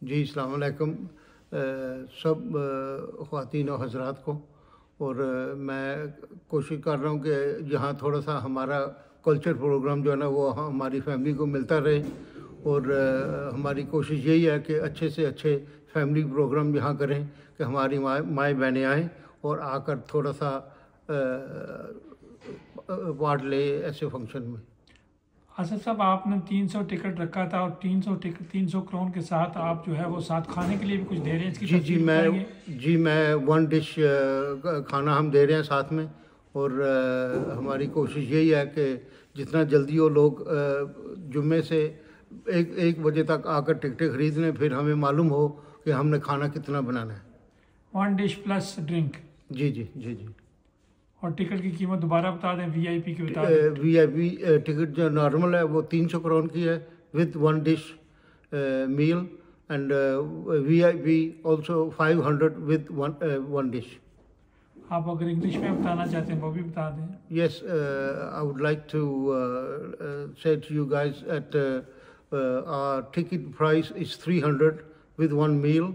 जी अस्सलाम वालेकुम सब ख़वातीन और हज़रात को। और मैं कोशिश कर रहा हूँ कि यहाँ थोड़ा सा हमारा कल्चर प्रोग्राम जो है ना वो हमारी फैमिली को मिलता रहे। और हमारी कोशिश यही है कि अच्छे से अच्छे फैमिली प्रोग्राम यहाँ करें कि हमारी माएँ बहनें आएँ और आकर थोड़ा सा पार्ट ले ऐसे फंक्शन में। आसिफ साहब, आपने 300 टिकट रखा था और 300 करोड़ के साथ आप जो है वो साथ खाने के लिए भी कुछ दे रहे हैं, इसकी तफसील बताएंगे? मैं 1 डिश खाना हम दे रहे हैं साथ में। और हमारी कोशिश यही है कि जितना जल्दी वो लोग जुम्मे से 1 बजे तक आकर टिकटें खरीद लें, फिर हमें मालूम हो कि हमने खाना कितना बनाना है। 1 डिश प्लस ड्रिंक? जी जी जी जी। और टिकट की कीमत दोबारा बता दें, वीआईपी की बता दें। वीआईपी टिकट जो नॉर्मल है वो 300 करोड़ की है with 1 dish meal, and VIP also 500 with 1 dish. आप अगर इंग्लिश में बताना चाहते हैं वो भी बता दें। Yes, I would like to say to you guys that our ticket price is 300 with 1 meal,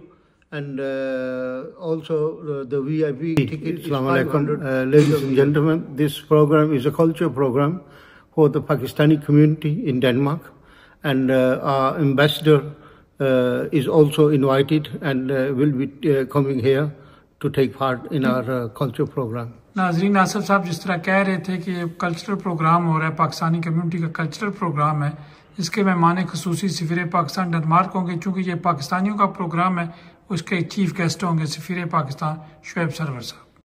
and also the VIP ticket is 500. Ladies and gentlemen, this program is a culture program for the Pakistani community in Denmark, and our ambassador is also invited and will be coming here to take part in our culture program. नाजरीन, आसिफ साहब जिस तरह कह रहे थे कि cultural programme हो रहा है, पाकिस्तानी कम्युनिटी का कल्चरल प्रोग्राम है, इसके मेहमान खुसूसी सफ़ीर पाकिस्तान डेनमार्क होंगे। चूँकि ये पाकिस्तानियों का प्रोग्राम है, उसके चीफ गेस्ट होंगे सफ़ीर पाकिस्तान शुएब सरवर साहब।